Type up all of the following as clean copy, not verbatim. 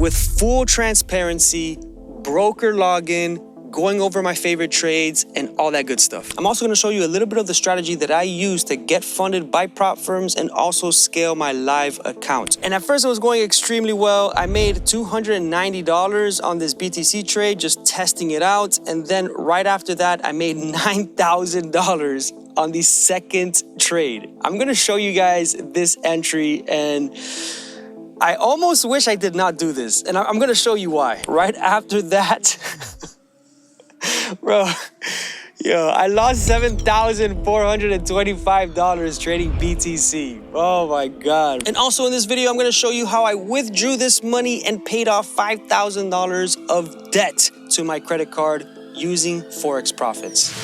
with full transparency, broker login, going over my favorite trades, and all that good stuff. I'm also gonna show you a little bit of the strategy that I use to get funded by prop firms and also scale my live account. And at first it was going extremely well. I made $290 on this BTC trade, just testing it out. And then right after that, I made $9,000 on the second trade. I'm gonna show you guys this entry, and I almost wish I did not do this. And I'm gonna show you why. Right after that, bro, yo, I lost $7,425 trading BTC. Oh my God. And also in this video, I'm gonna show you how I withdrew this money and paid off $5,000 of debt to my credit card using Forex profits.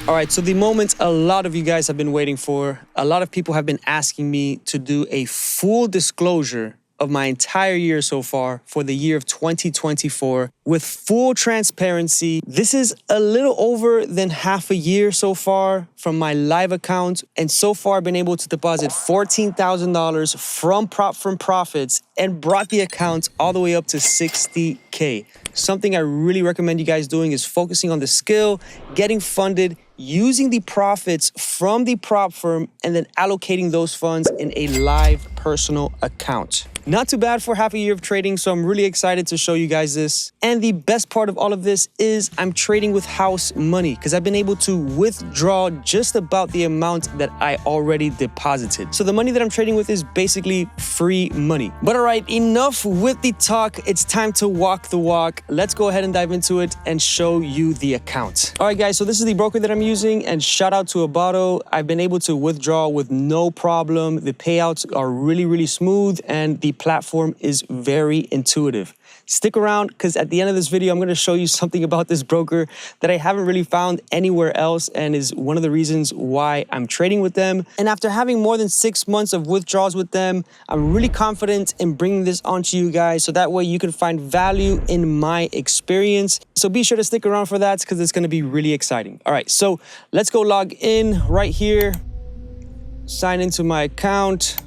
All right, so the moment a lot of you guys have been waiting for, a lot of people have been asking me to do a full disclosure of my entire year so far for the year of 2024 with full transparency. This is a little over than half a year so far from my live account. And so far I've been able to deposit $14,000 from prop firm profits and brought the account all the way up to 60K. Something I really recommend you guys doing is focusing on the skill, getting funded, using the profits from the prop firm, and then allocating those funds in a live personal account. Not too bad for half a year of trading, so I'm really excited to show you guys this. And the best part of all of this is I'm trading with house money because I've been able to withdraw just about the amount that I already deposited. So the money that I'm trading with is basically free money. But all right, enough with the talk. It's time to walk the walk. Let's go ahead and dive into it and show you the account. All right, guys, so this is the broker that I'm using, and shout out to Abbado. I've been able to withdraw with no problem. The payouts are really, really smooth, and the platform is very intuitive. Stick around because at the end of this video, I'm going to show you something about this broker that I haven't really found anywhere else and is one of the reasons why I'm trading with them. And after having more than 6 months of withdrawals with them, I'm really confident in bringing this onto you guys so that way you can find value in my experience. So be sure to stick around for that because it's going to be really exciting. All right, so let's go log in right here, sign into my account.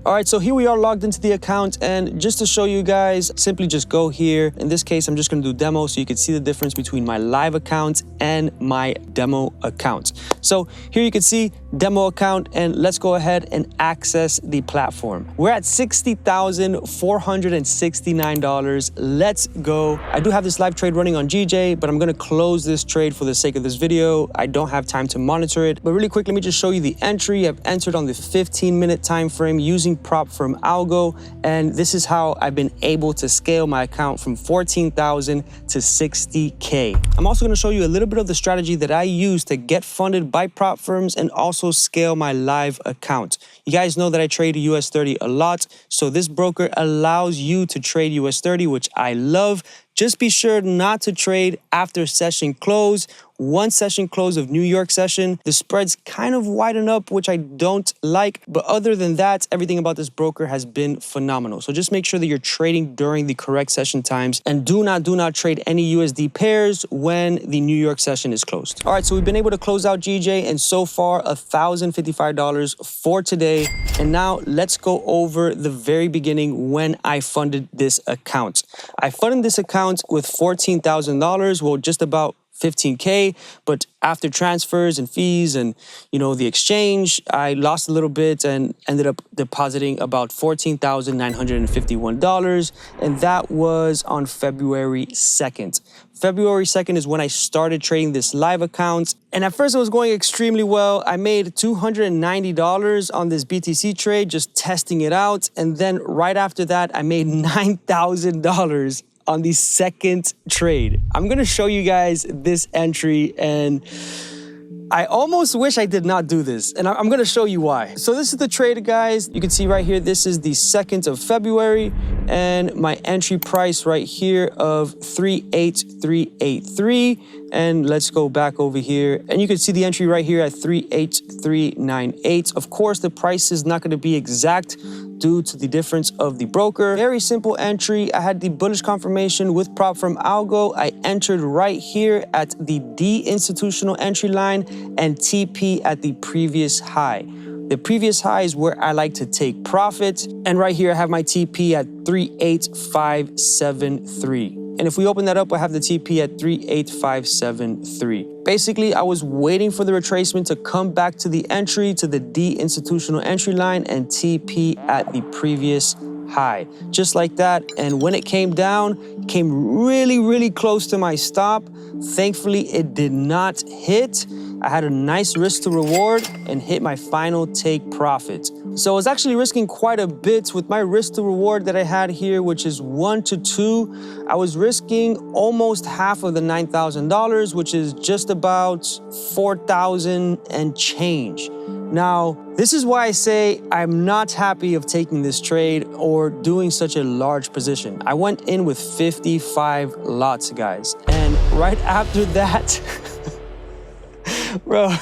All right, so here we are logged into the account, and just to show you guys, simply just go here. In this case, I'm just gonna do demo so you can see the difference between my live account and my demo account. So here you can see demo account, and let's go ahead and access the platform. We're at $60,469. Let's go. I do have this live trade running on GJ, but I'm gonna close this trade for the sake of this video. I don't have time to monitor it, but really quick, let me just show you the entry. I've entered on the 15-minute time frame using prop from Algo, and this is how I've been able to scale my account from 14,000 to 60K. I'm also going to show you a little bit of the strategy that I use to get funded by prop firms and also scale my live account. You guys know that I trade US 30 a lot, so this broker allows you to trade US 30, which I love. Just be sure not to trade after session close. Once session close of New York session, the spreads kind of widen up, which I don't like. But other than that, everything about this broker has been phenomenal. So just make sure that you're trading during the correct session times, and do not trade any USD pairs when the New York session is closed. All right, so we've been able to close out GJ, and so far $1,055 for today. And now let's go over the very beginning when I funded this account. I funded this account with $14,000, well, just about 15K, but after transfers and fees and, you know, the exchange, I lost a little bit and ended up depositing about $14,951, and that was on February 2nd. February 2nd is when I started trading this live account, and at first it was going extremely well. I made $290 on this BTC trade, just testing it out, and then right after that, I made $9,000 on the second trade. I'm gonna show you guys this entry, and I almost wish I did not do this, and I'm gonna show you why. So this is the trade, guys. You can see right here, this is the 2nd of February, and my entry price right here of 38383. And let's go back over here, and you can see the entry right here at 38398. Of course, the price is not gonna be exact due to the difference of the broker. Very simple entry. I had the bullish confirmation with prop from Algo. I entered right here at the D institutional entry line and TP at the previous high. The previous high is where I like to take profit. And right here, I have my TP at 38573. And if we open that up, I have the TP at 38573. Basically, I was waiting for the retracement to come back to the entry, to the D institutional entry line, and TP at the previous high, just like that. And when it came down, came really, really close to my stop. Thankfully, it did not hit. I had a nice risk to reward and hit my final take profit. So I was actually risking quite a bit with my risk to reward that I had here, which is 1 to 2. I was risking almost half of the $9,000, which is just about 4,000 and change. Now, this is why I say I'm not happy of taking this trade or doing such a large position. I went in with 55 lots, guys. And right after that, bro,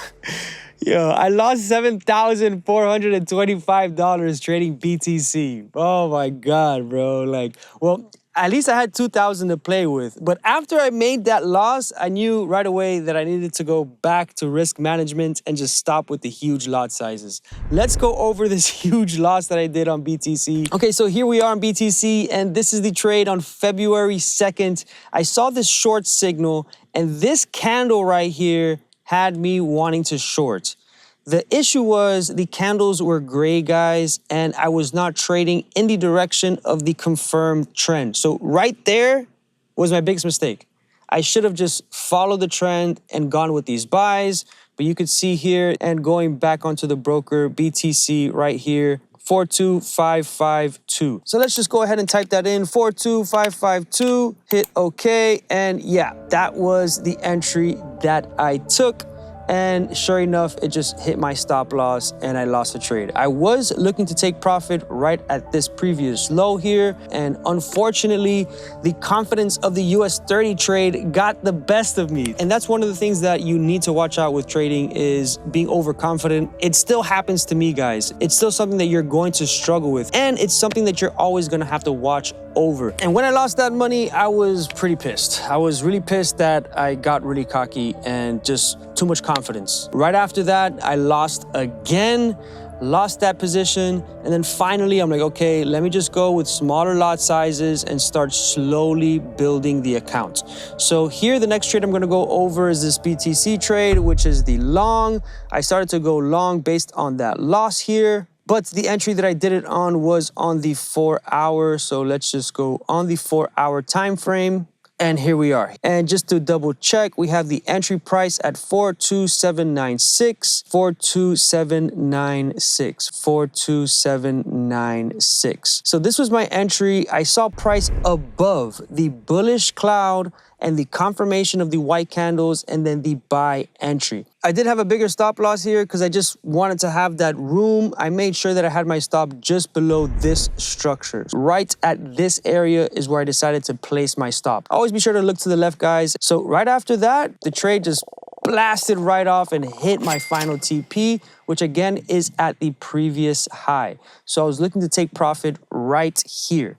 yo, I lost $7,425 trading BTC. Oh my God, bro. Like, well, at least I had 2,000 to play with. But after I made that loss, I knew right away that I needed to go back to risk management and just stop with the huge lot sizes. Let's go over this huge loss that I did on BTC. Okay, so here we are on BTC, and this is the trade on February 2nd. I saw this short signal, and this candle right here had me wanting to short. The issue was the candles were gray, guys, and I was not trading in the direction of the confirmed trend. So right there was my biggest mistake. I should have just followed the trend and gone with these buys, but you could see here, and going back onto the broker, BTC right here, 42552. So let's just go ahead and type that in, 42552, hit OK, and yeah, that was the entry that I took. And sure enough, it just hit my stop loss and I lost the trade. I was looking to take profit right at this previous low here. And unfortunately, the confidence of the US 30 trade got the best of me. And that's one of the things that you need to watch out with trading is being overconfident. It still happens to me, guys. It's still something that you're going to struggle with. And it's something that you're always going to have to watch over. And when I lost that money, I was pretty pissed. I was really pissed that I got really cocky and just too much confidence. Right after that, I lost again, lost that position. And then finally, I'm like, okay, let me just go with smaller lot sizes and start slowly building the account. So here, the next trade I'm gonna go over is this BTC trade, which is the long. I started to go long based on that loss here. But the entry that I did it on was on the 4 hour. So let's just go on the 4 hour time frame. And here we are. And just to double check, we have the entry price at 42796, 42796, 42796. So this was my entry. I saw price above the bullish cloud and the confirmation of the white candles and then the buy entry. I did have a bigger stop loss here because I just wanted to have that room. I made sure that I had my stop just below this structure. Right at this area is where I decided to place my stop. Always be sure to look to the left, guys. So right after that, the trade just blasted right off and hit my final TP, which again is at the previous high. So I was looking to take profit right here.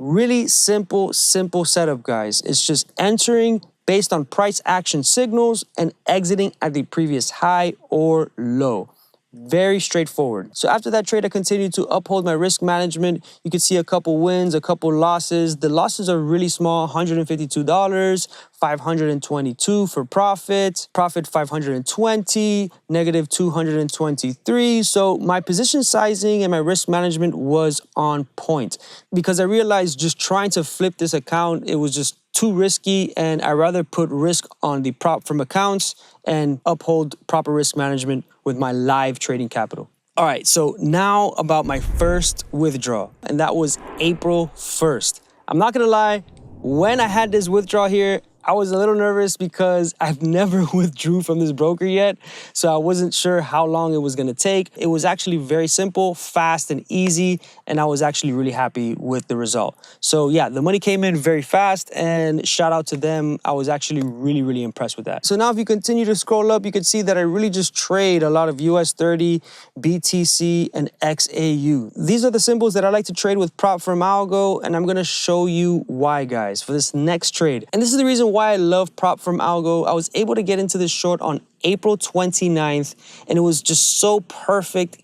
Really simple setup, guys. It's just entering based on price action signals and exiting at the previous high or low. Very straightforward. So after that trade, I continued to uphold my risk management. You can see a couple wins, a couple losses. The losses are really small, $152, 522 for profit 520, negative 223. So my position sizing and my risk management was on point because I realized just trying to flip this account, it was just too risky, and I'd rather put risk on the prop from accounts and uphold proper risk management with my live trading capital. All right, so now about my first withdrawal, and that was April 1st. I'm not gonna lie, when I had this withdrawal here, I was a little nervous because I've never withdrew from this broker yet, so I wasn't sure how long it was gonna take. It was actually very simple, fast, and easy, and I was actually really happy with the result. So yeah, the money came in very fast, and shout out to them. I was actually really impressed with that. So now if you continue to scroll up, you can see that I really just trade a lot of US 30, BTC, and XAU. These are the symbols that I like to trade with prop from Algo, and I'm gonna show you why, guys, for this next trade. And this is the reason why I love prop from Algo. I was able to get into this short on April 29th, and it was just so perfect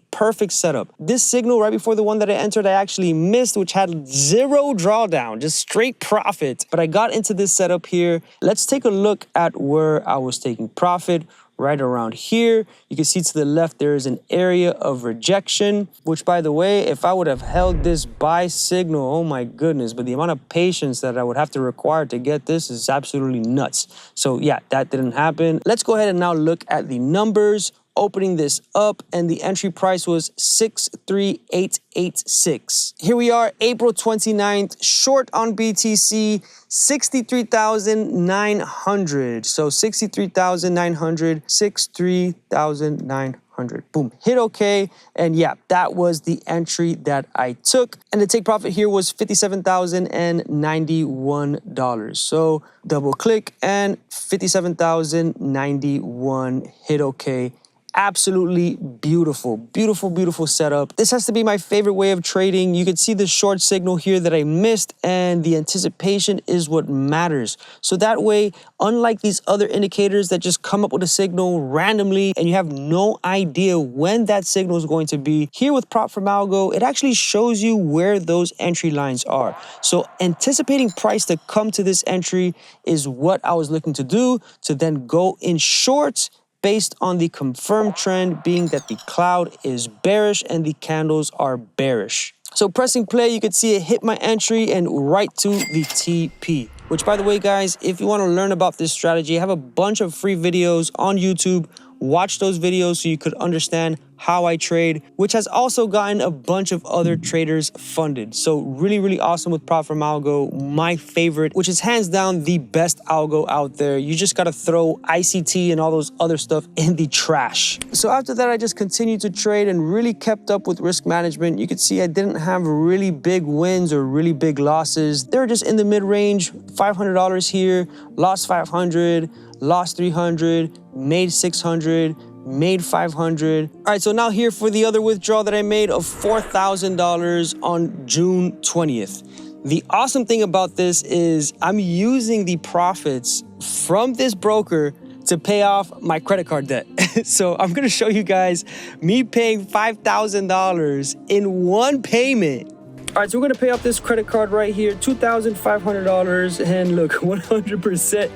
setup. This signal right before the one that I entered, I actually missed, which had zero drawdown, just straight profit. But I got into this setup here. Let's take a look at where I was taking profit. Right around here, you can see to the left, there is an area of rejection, which by the way, if I would have held this buy signal, oh my goodness, but the amount of patience that I would have to require to get this is absolutely nuts. So yeah, that didn't happen. Let's go ahead and now look at the numbers. Opening this up, and the entry price was 63886. Here we are, April 29th, short on BTC, 63,900. So 63,900, 63,900. Boom, hit okay. And yeah, that was the entry that I took. And the take profit here was $57,091. So double click and 57,091, hit okay. Absolutely beautiful, beautiful, beautiful setup. This has to be my favorite way of trading. You can see the short signal here that I missed, and the anticipation is what matters. So that way, unlike these other indicators that just come up with a signal randomly and you have no idea when that signal is going to be, here with prop from Algo, it actually shows you where those entry lines are. So anticipating price to come to this entry is what I was looking to do, to then go in short based on the confirmed trend being that the cloud is bearish and the candles are bearish. So pressing play, you could see it hit my entry and right to the TP. Which, by the way, guys, if you want to learn about this strategy, I have a bunch of free videos on YouTube. Watch those videos so you could understand how I trade, which has also gotten a bunch of other traders funded. So really, really awesome with prop from Algo. My favorite, which is hands down the best algo out there. You just got to throw ICT and all those other stuff in the trash. So after that, I just continued to trade and really kept up with risk management. You could see I didn't have really big wins or really big losses. They were just in the mid-range, $500 here, lost 500, lost 300, made 600, made 500. All right, so now here for the other withdrawal that I made of $4,000 on June 20th. The awesome thing about this is I'm using the profits from this broker to pay off my credit card debt. So I'm gonna show you guys me paying $5,000 in one payment. All right, so we're gonna pay off this credit card right here, $2,500, and look, 100%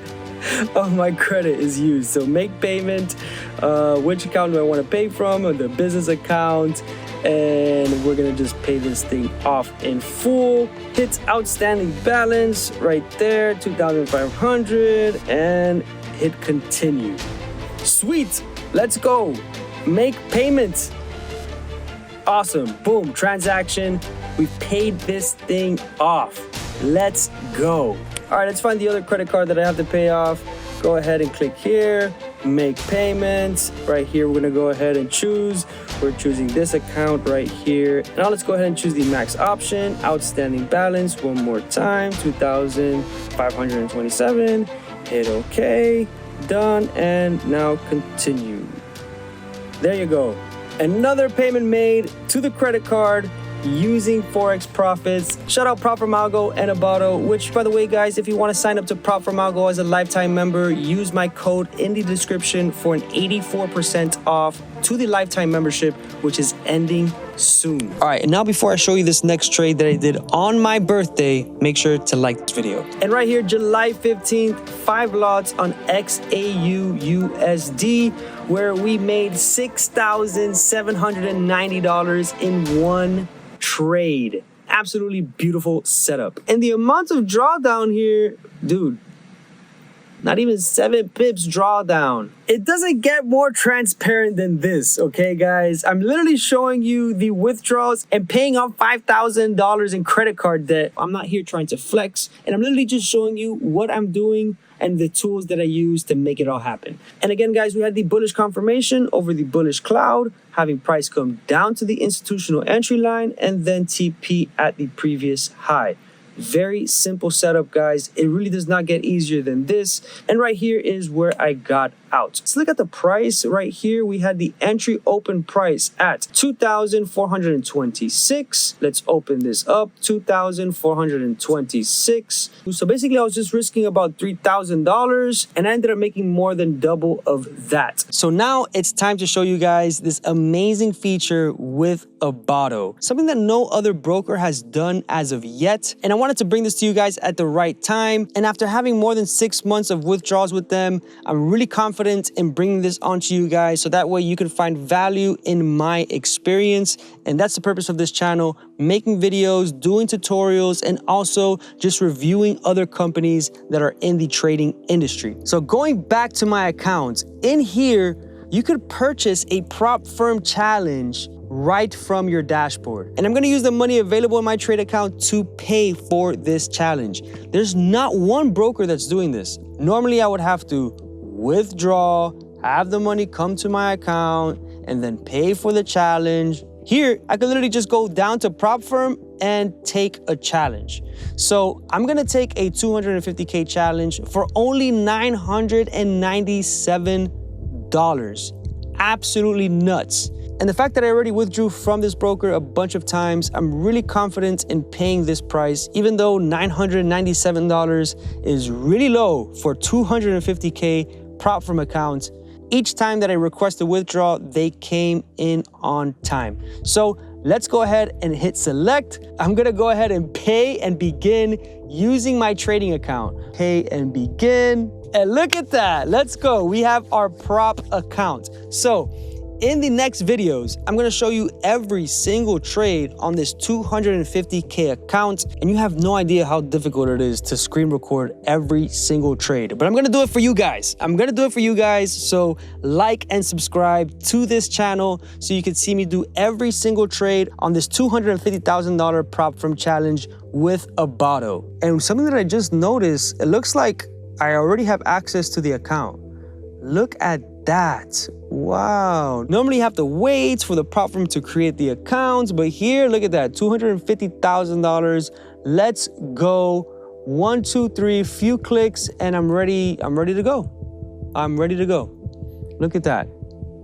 of my credit is used. So make payment, which account do I want to pay from? The business account, and we're gonna just pay this thing off in full. Hit outstanding balance right there, 2,500, and hit continue. Sweet, let's go. Make payment. Awesome, boom, transaction. We paid this thing off. Let's go. All right, let's find the other credit card that I have to pay off. Go ahead and click here, make payments. Right here, we're gonna go ahead and choose. We're choosing this account right here. Now let's go ahead and choose the max option, outstanding balance one more time, 2,527. Hit okay, done, and now continue. There you go. Another payment made to the credit card using Forex profits. Shout out Prop from Algo and Abbado, which, by the way, guys, if you want to sign up to Prop from Algo as a lifetime member, use my code in the description for an 84% off to the lifetime membership, which is ending soon. All right, and now before I show you this next trade that I did on my birthday, make sure to like this video. And right here, July 15th, 5 lots on XAUUSD, where we made $6,790 in one trade. Absolutely beautiful setup. And the amount of drawdown here, dude, not even 7 pips drawdown. It doesn't get more transparent than this, okay, guys? I'm literally showing you the withdrawals and paying off $5,000 in credit card debt. I'm not here trying to flex, and I'm literally just showing you what I'm doing and the tools that I use to make it all happen. And again, guys, we had the bullish confirmation over the bullish cloud, having price come down to the institutional entry line and then TP at the previous high. Very simple setup, guys. It really does not get easier than this. And right here is where I got out. Let's look at the price right here. We had the entry open price at $2,426. Let's open this up, $2,426. So basically I was just risking about $3,000 and I ended up making more than double of that. So now it's time to show you guys this amazing feature with Abbado, something that no other broker has done as of yet. And I wanted to bring this to you guys at the right time. And after having more than 6 months of withdrawals with them, I'm really confident in bringing this onto you guys so that way you can find value in my experience. And that's the purpose of this channel, making videos, doing tutorials, and also just reviewing other companies that are in the trading industry. So going back to my account, in here, you could purchase a prop firm challenge right from your dashboard. And I'm gonna use the money available in my trade account to pay for this challenge. There's not one broker that's doing this. Normally I would have to withdraw, have the money come to my account, and then pay for the challenge. Here, I could literally just go down to prop firm and take a challenge. So I'm gonna take a 250K challenge for only $997. Absolutely nuts. And the fact that I already withdrew from this broker a bunch of times, I'm really confident in paying this price, even though $997 is really low for 250K prop firm accounts. Each time that I request a withdrawal, they came in on time. So let's go ahead and hit select. I'm gonna go ahead and pay and begin using my trading account. Pay and begin. And look at that, let's go. We have our prop account. So in the next videos, I'm gonna show you every single trade on this 250K account, and you have no idea how difficult it is to screen record every single trade. But I'm gonna do it for you guys. So like and subscribe to this channel so you can see me do every single trade on this $250,000 prop firm challenge with Abbado. And something that I just noticed, it looks like I already have access to the account. Look at that. Wow. Normally you have to wait for the prop firm to create the accounts, but here, look at that, $250,000. Let's go. 1, 2, 3, few clicks, and I'm ready to go. Look at that.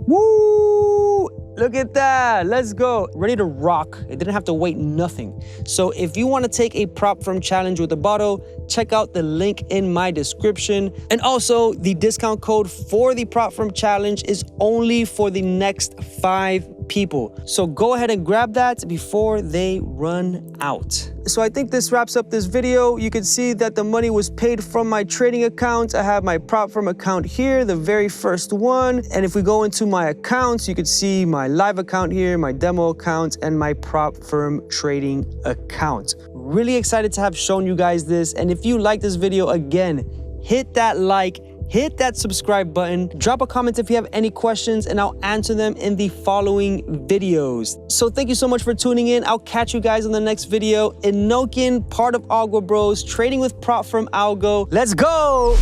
Woo! Look at that, let's go. Ready to rock. It didn't have to wait nothing. So if you want to take a prop firm challenge with Abbado, check out the link in my description. And also the discount code for the prop firm challenge is only for the next 5 people. So go ahead and grab that before they run out. So I think this wraps up this video. You can see that the money was paid from my trading account. I have my prop firm account here, the very first one. And if we go into my accounts, you can see my live account here, my demo account, and my prop firm trading account. Really excited to have shown you guys this. And if you like this video, again, hit that like, hit that subscribe button, drop a comment if you have any questions, and I'll answer them in the following videos. So thank you so much for tuning in. I'll catch you guys in the next video. Inokian, part of Algo Bros, trading with prop firm Algo. Let's go!